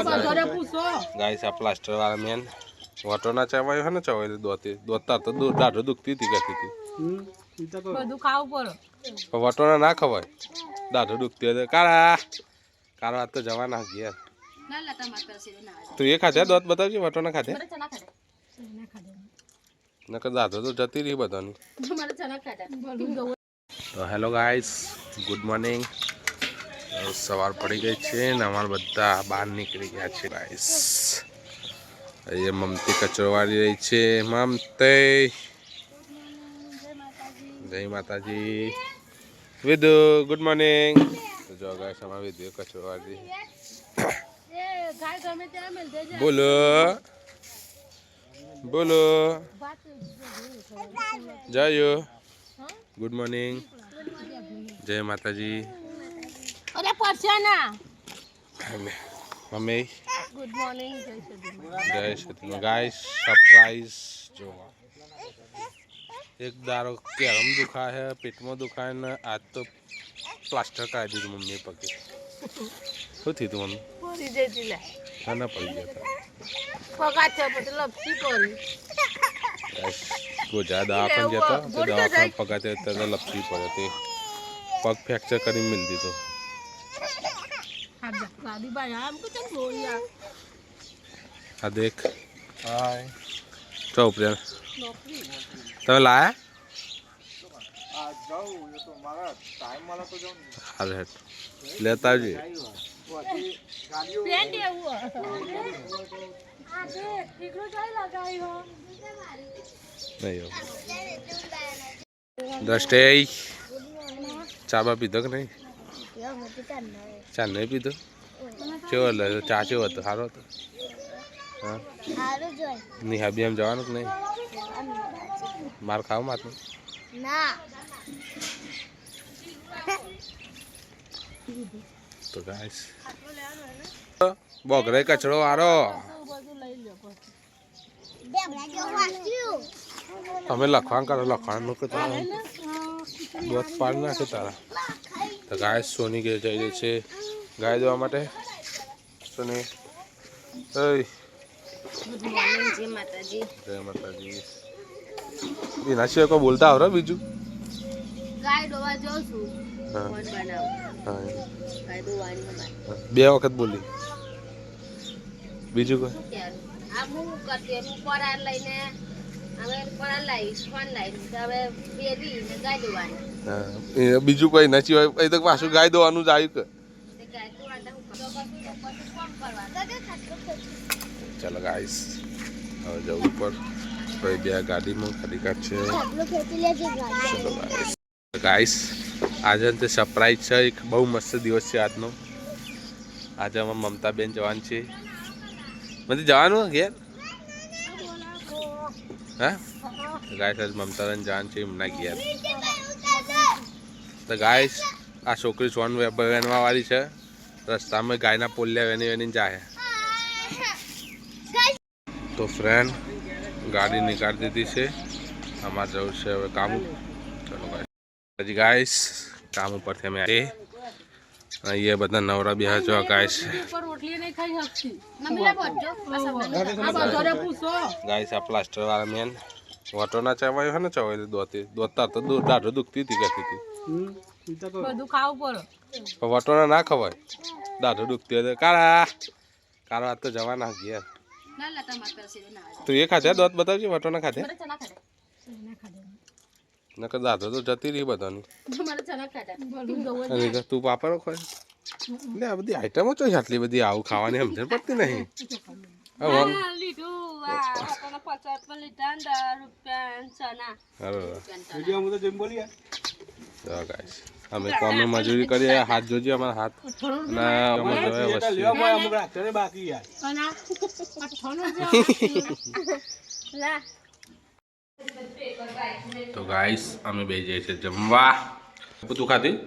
Guys आ plaster वाला main वाटो ना चवायो है ना चवायो दोता तो दाढ़ो दुखती थी कहती थी બધું ખાવું પડે पर वाटो ना खवाय दाढ़ो दुखती है कारा कारा तो जवाना गया तो ये खाते दोत बताओ जी वाटो ना खाते ना कर दाढ़ो तो जती रही बतानी तो हेलो गाइस गुड मॉर्निंग सवार पड़ी गई है ने अमार बधा बहार निकली गया है गाइस ये ममती कचरो वाली रही है ममते जय माताजी विदु गुड मॉर्निंग तो जो गाइस हमारा विदु कचरो वाली बोलो बोलो जयो गुड मॉर्निंग जय माताजी અરે પરસે ના मम्मी ગુડ મોર્નિંગ जय सती गाइस सरप्राइज जो एक दारो कैरम दुखा है पेट में दुखा है ना आज तो प्लास्टर कर दी मम्मी पके શું થયું તું મમ્મી પડી જતી લે ખાના પડી ગયા હતા પગાચે પછી લપસી પડી ગોજા દવાખાને જતા તો દવાખાને પગાતે તો લપસી પડે તે પગ ફ્રેક્ચર કરી મિલ દીધો ગાડી ભાઈ આમ તો ચમ બોલ્યા આ દેખ હાય ચો ઉપર તમે લાયા આ જાઉં એ તો મારા ટાઈમ વાળા તો જાઉં હાલ હેડ લેતા આવજે પેન્ટ એવું આ દે ઠીકરો ચાઈ લગાવી હો નહીં હો દસ્ટે ચાબા પીધો કે નહીં ચા નહીં પીધો કેવો ચા કેવો હતો સારો હતો હા નિહાબી એમ જવાનું કે નહીં માર ખાવ માથું ના તો ગાઈસ બોગરે કચરો વારો તમે લખવાનું કરો લખવાનું કે તારા દોત પાડી નાખે તારા તો ગાય સોની કે જઈ રહી છે ગાય દેવા માટે સોની ગુડ મોર્નિંગ જય માતાજી જય માતાજી એના સિવાય કોઈ બોલતા આવડે બીજું ગાય દોવા જાઉં છું હા ફોન બનાવું હા ગાય દોવાની અમારે બે વખત બોલી બીજું કોઈ આ હું કરતી હું પરાર લઈને હવે પરાર લાવીશ ફોન લાવીશ હવે બેબી ને ગાય દોવાની હા એ બીજું કોઈ ના સિવાય એ તો પાછું ગાય દોવાનું જ આવ્યું કે ગાય દોવાના હું કોમ કરવા ચાલો ગાઈસ હવે જવું પર ભાઈ બે ગાડીમાં ખાલી કાઢ છે ચલો ગાઈસ આજે તે સરપ્રાઈઝ છે એક બહુ મસ્ત દિવસ છે આજનો આજે અમે મમતાબેન જવાન છે મને જવાનું ઘેર હા ગાઈસ આજ મમતાબેન જવાન છે એમના ઘેર તો ગાઈસ આ છોકરી સોન વેનવા વાળી છે રસ્તામાં ગાયના પોલિયા વેની વેની જાય तो फ्रेंड गाड़ी निकाल दी थी से हमारे जरूर से काम चलो गाइस गाइस काम ऊपर थे मैं आए ये बता नवरा बिहार जो गाइस ऊपर रोटली नहीं खाई सकती मम्मी ले बोलजो आ पूछो गाइस आ प्लास्टर वाला मेन वाटो ना चवायो है ना चवायो दोता तो दाढ़ो दुखती थी कहती थी બધું ખાવું પડે पर वाटो ना खवाय दाढ़ो दुखती है कारा कारा तो जवाना गया ના લતા માર કરશે ના तो ये खाते दोत बताओ जी वाटो ना खाते મારે ચના ખાધા ना कर दाढ़ो तो जती रही बतानी મારે ચના ખાધા અને તું પાપડ ખોય લે આ બધી આઈટમો તો આટલી બધી આવું ખાવાની સમજણ પડતી નહીં હવે લીધું આ આપણને 50 પર લીધા 10 રૂપિયા ચના અરે વિડિયો માં તો જેમ બોલીએ તો ગાઈસ અમે કોમે મજૂરી કરીએ હાથ જોજે અમારા હાથ અને અમે જોયા વસ્તુ લેવા માં અમુક રાત્રે બાકી યાર ચના અઠોનો લા તો ગાઈસ અમે બે જઈએ છે જમવા તું ખાધી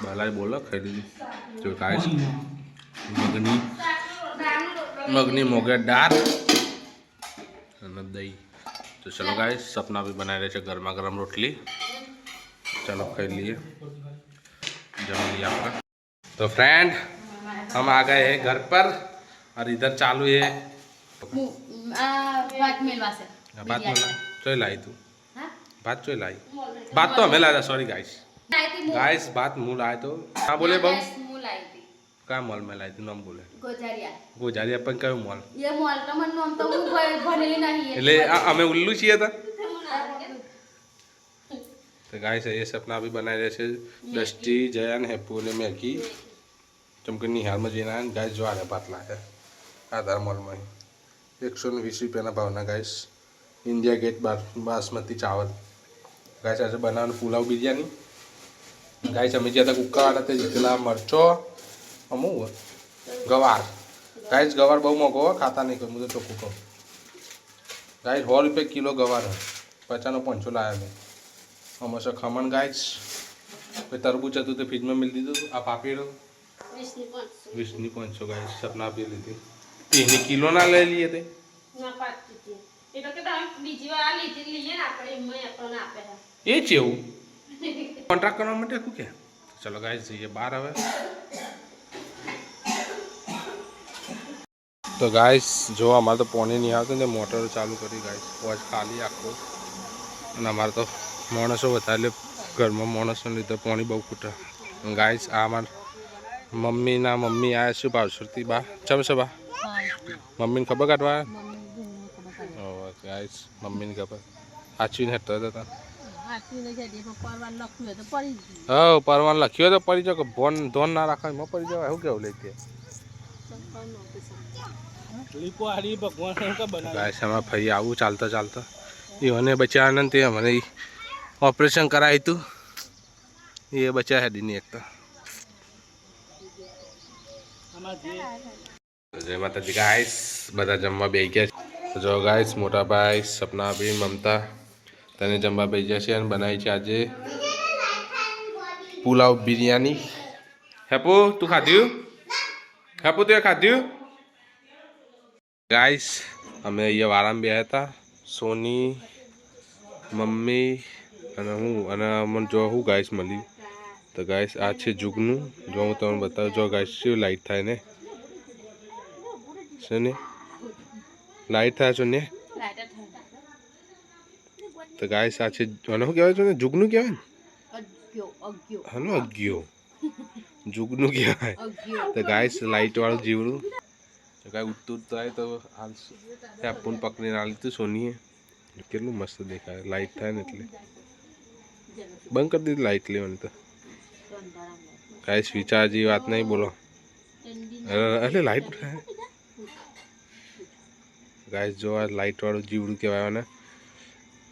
બાલાએ બોલો ખાઈ લીધી તો ગાઈસ મગની મોગર દાળ અને દહીં तो चलो गाइस सपना भी बना रहे थे गर्मा गर्म रोटली चलो खाई लिए जम लिया तो फ्रेंड हम आ गए हैं घर पर और इधर चालू है भात मेलवा से बात मला चोय लाई तू हाँ बात चोय लाई बात तो हमें लाया सॉरी गाइस लाई थी मूल गाइस बात मुँह लाए तो हाँ बोले बहु मूल लाई थी क्या मॉल में लाई थी नाम बोले गोजारिया गोजारी अपन कयो मॉल ये मॉल तो मन नाम तो હું ભણેલી નહીં એટલે અમે ઉલ્લુ છીએ તા तो गाइस ये सपना भी बनाए रहे છે દષ્ટિ જયાન હેપુ ને મેકી ચમકે નિહાળમાં જઈને આવ્યા ગાઈસ જો આને પાટલા છે આધાર મોલમાં 120 રૂપિયાના ભાવના ગાઈસ ઇન્ડિયા ગેટ બાસમતી ચાવલ ગાઈસ આજે બનાવવાનું પુલાવ બિરયાની ગાઈસ અમે જ્યાં કુક્કાવાળા તે જીતેલા મરચો અમુક ગવાર ગાઈસ ગવાર બહુ મોંઘો ખાતા નહીં કોઈ હું તો ચોખ્ખું કહું ગાઈસ 100 રૂપિયા કિલો ગવાર 50નો પંચો લાવ્યા મેં અમારે ખમણ ગાઈસ પછી તરબૂચ હતું તે ફ્રીજમાં મિલ દીધું આ પાપીડો 20ની 500 ગાઈસ સપના આપી લીધી એની કિલો ના લઈ લઈએ તે ના પાટી હતી એ તો કે તમે બીજી વાર આ લીધી લઈએ ને આપણે એમાં આપણને આપે એ જ એવું કોન્ટ્રાક્ટ કરવા માટે શું કે ચલો ગાઈસ જઈએ બહાર હવે તો ગાઈસ જો અમારે તો પાણી નહીં આવતું ને મોટર ચાલુ કરી ગાઈસ વોચ ખાલી આખો અને અમારે તો માણસો વધારે ઘરમાં માણસોને લીધે પાણી બહુ ખૂટે ગાઈસ આ અમારા મમ્મીના મમ્મી આવ્યા છે ભાવસુરથી બા ચમ છે બા મમ્મીને ખબર કાઢવા ગાઈસ મમ્મીને ખબર સાચવીને હેઠતા હતા હા પરવાન લખ્યો તો પડી જાવ કે ધોન ના રાખે એમાં પડી જવાય શું કેવું લઈ ગાઈસ અમારા ભાઈ આવું ચાલતા ચાલતા એને બચ્યા આનંદ તે મને ઓપરેશન કરાવ્યું હતું એ બચ્યા હેડીની એકતા જય માતાજી ગાઈસ બધા જમવા બેસી ગયા છે જો ગાઈસ મોટા ભાઈ સપનાબેન મમતા તને જમવા બેસી ગયા છે અને બનાવી છે આજે પુલાવ બિરયાની હેપુ તું ખાધ્યું હેપુ તું ખાધ્યું ગાઈસ અમે અહીંયા વારામાં બેહ્યા હતા સોની મમ્મી અને હું અને મને જો હું ગાઈસ મળ્યું તો ગાઈસ આ છે જુગનું જો હું તમને બતાવું જો ગાઈસ શું લાઈટ થાય ને છે ને લાઈટ થાય છે ને તો ગાઈસ આ છે અને શું કહેવાય છે ને જુગનું કહેવાય ને હલો અગ્યો જુગનું કહેવાય તો ગાઈસ લાઈટ વાળું જીવડું તો કાંઈ ઉઠતું થાય તો હાલ આપણ પકડીને આ લીધું સોનીએ કેટલું મસ્ત દેખાય લાઈટ થાય ને એટલે બંધ કરી દીધી લાઈટ લેવાની તો કાંઈ સ્વિચા જેવી વાત નહીં બોલો એટલે લાઈટ થાય ગાઈસ જો આ લાઇટવાળું જીવડું કહેવાય ને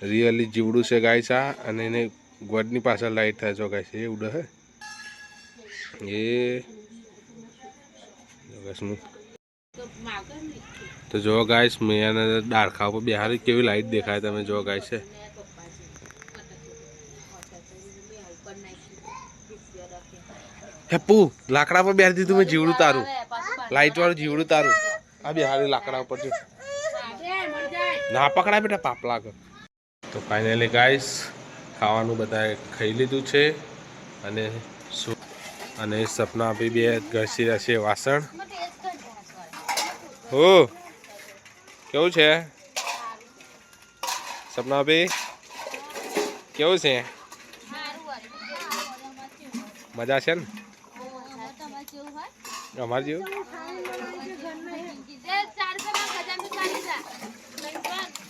રિયલી જીવડું છે ગાઈસ આ અને એને ગોડની પાછળ લાઈટ થાય જો ગાઈસ એ ઉડે હે એ તો જો ગાઈસ મેં ડાળખા ઉપર બિહારી કેવી લાઈટ દેખાય તમે જો ગાઈસ છે હેપુ લાકડા પર બેહારી દીધું મેં જીવડું તારું લાઈટ વાળું જીવડું તારું આ બિહારી લાકડા ઉપર ના પકડાય બેટા પાપ લાગે તો ફાઇનલી ગાઈસ ખાવાનું બધાએ ખાઈ લીધું છે અને સપના બી બે ઘસી રહેશે વાસણ હો કેવું છે સપના બી કેવું છે મજા છે ને અમારે જેવું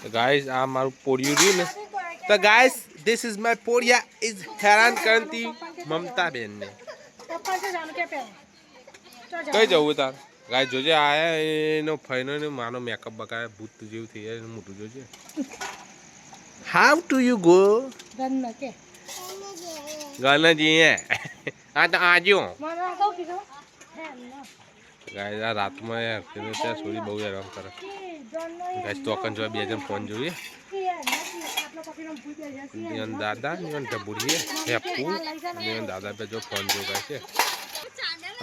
ગાઈસ આ મારું પોડિયું રહ્યું ને તો guys this is my Podiya is હેરાન કરતી મમતા બેન ને કઈ જવું તાર ગાય જોજે આયા એનો ફઈનો ને માનો મેકઅપ બકાય ભૂત જેવું થઈ જાય મોટું જોજે હાઉ ટુ યુ ગો ગન જી આ તો આજો ગાય આ રાતમાં યાર ત્યાં સોરી બહુ હેરાન કરે ગાય તોકન જો બે જણ ફોન જોઈએ નિયન દાદા નિયન ઢબુડીએ હેપુ નિયન દાદા બે જો ફોન જો ગાય છે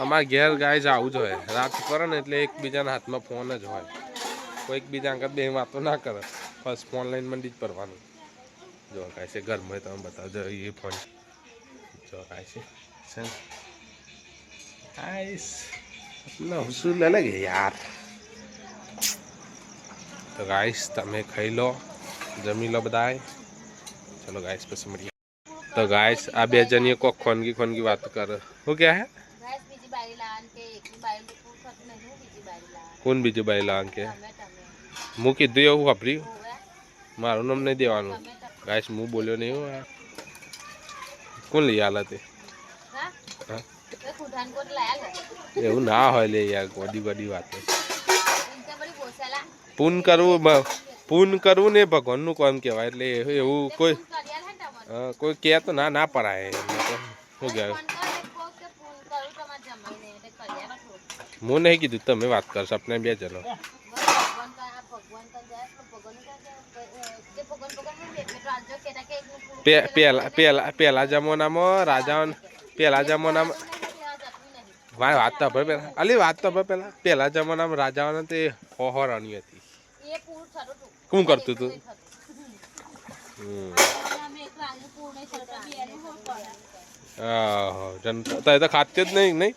અમારા ઘેર ગાય જ આવું જ હોય રાત કરે ને એટલે એકબીજાના હાથમાં ફોન જ હોય કોઈ એકબીજા આગળ બે વાતો ના કરે ફર્સ્ટ ફોન લઈને મંડી જ પડવાનું જો ગાય છે ઘરમાં તમે બતાવજો એ ફોન જો ગાય છે આઈસ ના હું શું લે લાગે યાર. તો ગાઈસ તમે ખાઈ લો, જમી લો બધાય. ચલો ગાઈસ પછી મળીએ. તો ગાઈસ આ બે જણીએ કોક ખોનગી વાત કરે. શું કહે હે? ગાઈસ બીજી બારી લાવવાનું કે એકની બારી તો પૂર થતું નહીં, હું બીજી બારી લાવવાનું. કોણ બીજું બાઈ લાવવાનું કે? તમે હું કીધું એવું વાપર્યું? હોવે મારું નામ નહીં દેવાનું. તમે ગાઈસ હું બોલ્યો નહીં હું. કોણ લઈ આલા તે? હા હા એ ખુદાન કોટ લાયા લે એવું ના હોય લે યાર, ગોડી વાત. ઇનકે બડી બોસેલા પૂન કરવું ને ભગવાનનું કામ કહેવાય. એટલે એવું કોઈ કરિયાલ હે તમને કોઈ કહે તો ના પડાય. એમને તો શું કહેવાય? ફોન કરે કોક કે ફોન કરું તમાર જમાઈને એટલે કરિયાલ થોડું હું નહીં કીધું, તમે વાત કરશો આપણે બે જણો. ભગવાન કા ભગવાન કા જાય તો ભગવાન કા કે ભગવાન ને એટલે તો આજો કેતા કે એકનું પૂરું પેલા જમાનામાં રાજાઓને વાત તો ભર પેલા અલી વાત તો ભર પેલા જમાનામાં રાજાઓને તે હો રાણી હતી. એ પૂરું થતું હતું. કોણ કરતું હતું? અમે એક રાંગનું પૂરું નહીં થતું બી એનું હો કરે. જનતા તો ખાતે જ નહીં ના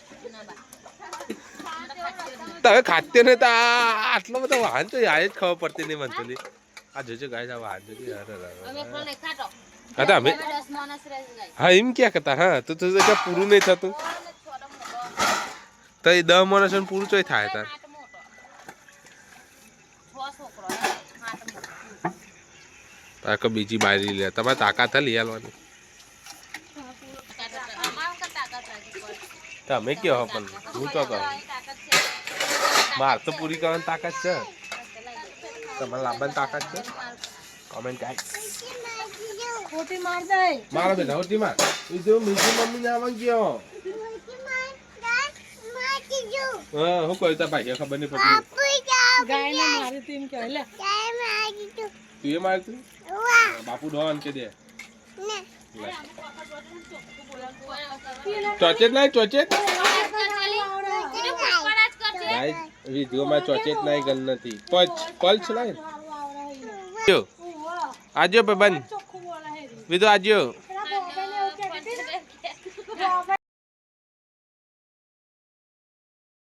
બા તમે ખાતે ને તો આટલો બધો વાહન તો યાર જ ખબર પડતી નહીં મને. આ જોજો ગાય આ વાહન જોજો. અમે એકલો નહીં ખાતો. હા તો અમે 10 માણસ રહે છે ગાઈ. હા એમ ક્યાં કરતા. હા તો પૂરું નહીં થતું તો એ 10 માણસ પૂરું ચોય થાય તાર. હાથ મોટો 6 છોકરો હાથ મોટો તારે બીજી બારી લે, તમારે તાકાત લઈ આવવાની. તમે કયો પણ હું તો કહું માર તો પૂરી કરવાની તાકાત છે. તમારે લાવવાની તાકાત છે. કમેન્ટ કાંઈ મારો બેટા હોતી માર બીજું મીઠી મમ્મી ને આવવાનું કયો. હા હું કહ્યું તા ભાઈ ખબર નહીં પડતી. તું એ મારતું બાપુ ડોન કે દે ચોચેટ નહીં ચોચેટ ભાઈ વિડીયોમાં ચોચેટ નહીં ગલ નથી. પલ્સ લાય આજો ભાઈ બંધ વિધો આજો